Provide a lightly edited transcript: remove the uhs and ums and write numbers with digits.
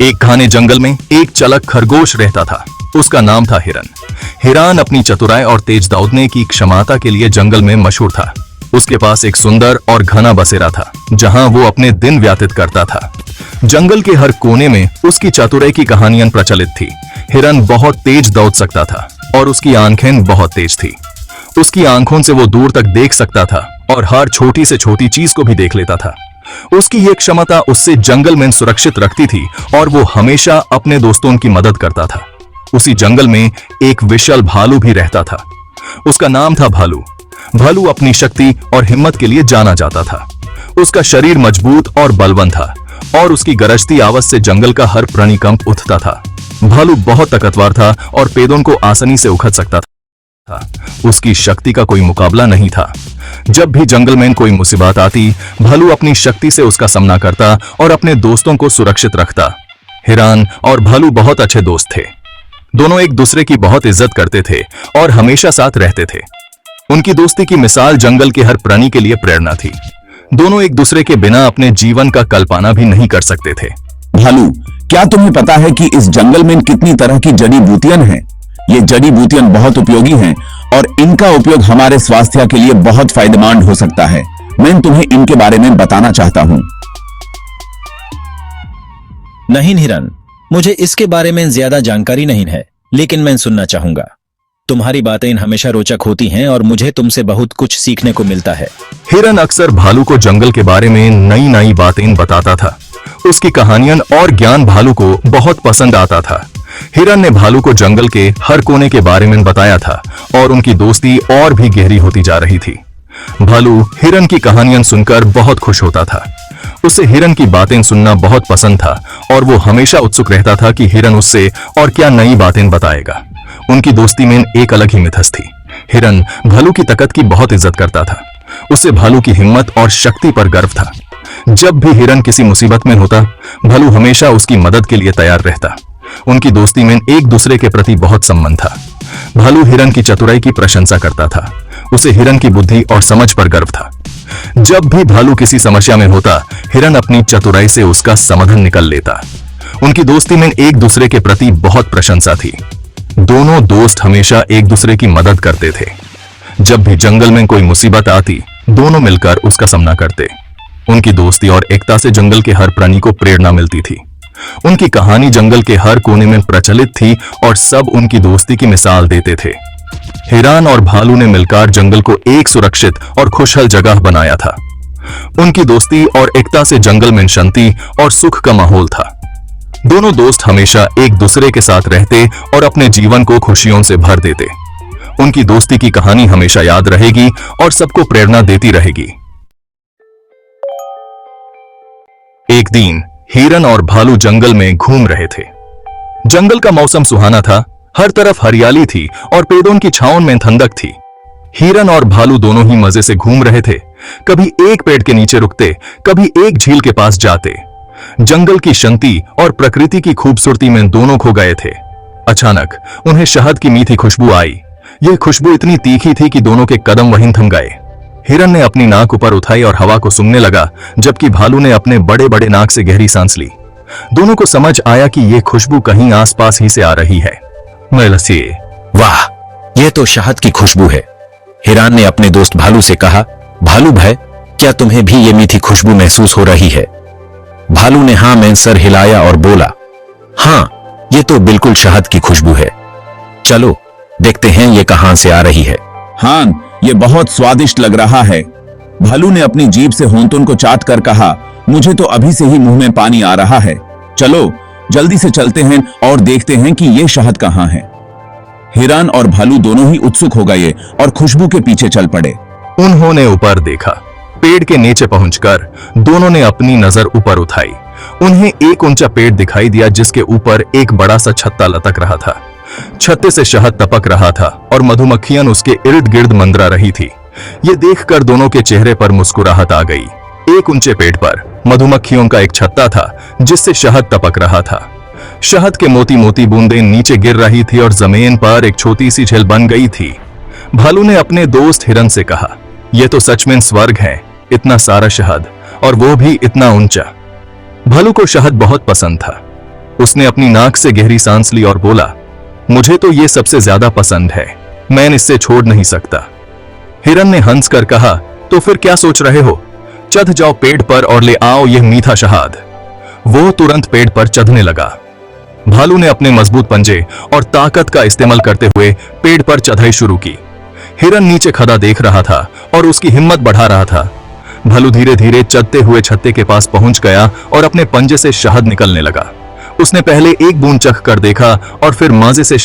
एक घने जंगल में एक चलक खरगोश रहता था। उसका नाम था हिरन। हिरन अपनी चतुराई और तेज दौड़ने की क्षमता के लिए जंगल में मशहूर था। उसके पास एक सुंदर और घना बसेरा था, जहां वो अपने दिन व्यतीत करता था। जंगल के हर कोने में उसकी चतुराई की कहानियां प्रचलित थी। हिरन बहुत तेज दौड़ सकता था और उसकी आंखें बहुत तेज थी। उसकी आंखों से वो दूर तक देख सकता था और हर छोटी से छोटी चीज को भी देख लेता था। उसकी ये क्षमता उससे जंगल में सुरक्षित रखती थी और वो हमेशा अपने दोस्तों की मदद करता था। उसी जंगल में एक विशाल भालू भी रहता था। उसका नाम था भालू। भालू अपनी शक्ति और हिम्मत के लिए जाना जाता था। उसका शरीर मजबूत और बलवान था और उसकी गरजती आवाज से जंगल का हर प्राणी कंप उठता था। भालू बहुत ताकतवर था और पेड़ों को आसानी से उखड़ सकता था। उसकी शक्ति का कोई मुकाबला नहीं था। जब भी जंगल में कोई मुसीबत आती, भालू अपनी शक्ति से उसका सामना करता और अपने दोस्तों को सुरक्षित रखता। हिरन और भालू बहुत अच्छे दोस्त थे। दोनों एक दूसरे की बहुत इज्जत करते थे और हमेशा साथ रहते थे। उनकी दोस्ती की मिसाल जंगल के हर प्राणी के लिए प्रेरणा थी। दोनों एक दूसरे के बिना अपने जीवन का कल्पना भी नहीं कर सकते थे। भालू, क्या तुम्हें पता है कि इस जंगल में कितनी तरह की जड़ी बूटियां हैं? ये जड़ी बूटियां बहुत उपयोगी हैं और इनका उपयोग हमारे स्वास्थ्य के लिए बहुत फायदेमंद हो सकता है। मैं तुम्हें इनके बारे में बताना चाहता हूँ। नहीं हिरन, मुझे इसके बारे में ज्यादा जानकारी नहीं है, लेकिन मैं सुनना चाहूंगा। तुम्हारी बातें हमेशा रोचक होती हैं और मुझे तुमसे बहुत कुछ सीखने को मिलता है। हिरन अक्सर भालू को जंगल के बारे में नई नई बातें बताता था। उसकी कहानियां और ज्ञान भालू को बहुत पसंद आता था। हिरन ने भालू को जंगल के हर कोने के बारे में बताया था और उनकी दोस्ती और भी गहरी होती जा रही थी। भालू हिरन की कहानियां सुनकर बहुत खुश होता था। उसे हिरन की बातें सुनना बहुत पसंद था और वो हमेशा उत्सुक रहता था कि हिरन उससे और क्या नई बातें बताएगा। उनकी दोस्ती में एक अलग ही मिठास थी। हिरन भालू की ताकत की बहुत इज्जत करता था। उसे भालू की हिम्मत और शक्ति पर गर्व था। जब भी हिरन किसी मुसीबत में होता, भालू हमेशा उसकी मदद के लिए तैयार रहता। उनकी दोस्ती में एक दूसरे के प्रति बहुत सम्मान था। भालू हिरन की चतुराई की प्रशंसा करता था। उसे हिरन की बुद्धि और समझ पर गर्व था। जब भी भालू किसी समस्या में होता, हिरन अपनी चतुराई से उसका समाधान निकाल लेता। उनकी दोस्ती में एक दूसरे के प्रति बहुत प्रशंसा थी। दोनों दोस्त हमेशा एक दूसरे की मदद करते थे। जब भी जंगल में कोई मुसीबत आती, दोनों मिलकर उसका सामना करते। उनकी दोस्ती और एकता से जंगल के हर प्राणी को प्रेरणा मिलती थी। उनकी कहानी जंगल के हर कोने में प्रचलित थी और सब उनकी दोस्ती की मिसाल देते थे। हिरन और भालू ने मिलकर जंगल को एक सुरक्षित और खुशहाल जगह बनाया था। उनकी दोस्ती और एकता से जंगल में शांति और सुख का माहौल था। दोनों दोस्त हमेशा एक दूसरे के साथ रहते और अपने जीवन को खुशियों से भर देते। उनकी दोस्ती की कहानी हमेशा याद रहेगी और सबको प्रेरणा देती रहेगी। एक दिन हिरन और भालू जंगल में घूम रहे थे। जंगल का मौसम सुहाना था। हर तरफ हरियाली थी और पेड़ों की छांव में ठंडक थी। हिरन और भालू दोनों ही मजे से घूम रहे थे। कभी एक पेड़ के नीचे रुकते, कभी एक झील के पास जाते। जंगल की शांति और प्रकृति की खूबसूरती में दोनों खो गए थे। अचानक उन्हें शहद की मीठी खुशबू आई। यह खुशबू इतनी तीखी थी कि दोनों के कदम वहीं थम गए। हिरन ने अपनी नाक ऊपर उठाई और हवा को सूंघने लगा, जबकि भालू ने अपने बड़े बड़े नाक से गहरी सांस ली। दोनों को समझ आया कि यह खुशबू कहीं आसपास ही से आ रही है। वाह, यह तो शहद की खुशबू है। हिरन ने अपने दोस्त भालू से कहा, भालू भाई, क्या तुम्हें भी ये मीठी खुशबू महसूस हो रही है? भालू ने हाँ में सर हिलाया और बोला, हाँ, ये तो बिल्कुल शहद की खुशबू है। चलो देखते हैं ये कहां से आ रही है। हाँ, ये बहुत स्वादिष्ट लग रहा है। भालू ने अपनी जीभ से होंठों को चाट कर कहा, मुझे तो अभी से ही मुंह में पानी आ रहा है। चलो जल्दी से चलते हैं और देखते हैं कि ये शहद कहाँ है। हिरन और भालू दोनों ही उत्सुक हो गए और खुशबू के पीछे चल पड़े। उन्होंने ऊपर देखा। पेड़ के नीचे पहुंचकर दोनों ने अपनी नजर ऊपर उठाई। उन्हें एक ऊंचा पेड़ दिखाई दिया जिसके ऊपर एक बड़ा सा छत्ता लटक रहा था। छत्ते से शहद टपक रहा था और मधुमक्खियां उसके इर्द गिर्द मंडरा रही थी। ये देखकर दोनों के चेहरे पर मुस्कुराहट आ गई। एक ऊंचे पेड़ पर मधुमक्खियों का एक छत्ता था जिससे शहद टपक रहा था। शहद के मोती मोती बूंदें नीचे गिर रही थी और जमीन पर एक छोटी सी झील बन गई थी। भालू ने अपने दोस्त हिरन से कहा, यह तो सच में स्वर्ग है, इतना सारा शहद और वो भी इतना ऊंचा। भालू को शहद बहुत पसंद था। उसने अपनी नाक से गहरी सांस ली और बोला, मुझे तो ये सबसे ज्यादा पसंद है, मैं इससे छोड़ नहीं सकता। हिरन ने हंस कर कहा, तो फिर क्या सोच रहे हो, चढ़ जाओ पेड़ पर और ले आओ यह मीठा शहद। वो तुरंत पेड़ पर चढ़ने लगा। भालू ने अपने मजबूत पंजे और ताकत का इस्तेमाल करते हुए पेड़ पर चढ़ाई शुरू की। हिरन नीचे खड़ा देख रहा था और उसकी हिम्मत बढ़ा रहा था। भालू धीरे धीरे चढ़ते हुए छत्ते के पास पहुंच गया और अपने पंजे से शहद निकलने लगा। उसने पहले एक बूंद चख कर देखा और फिर मजे से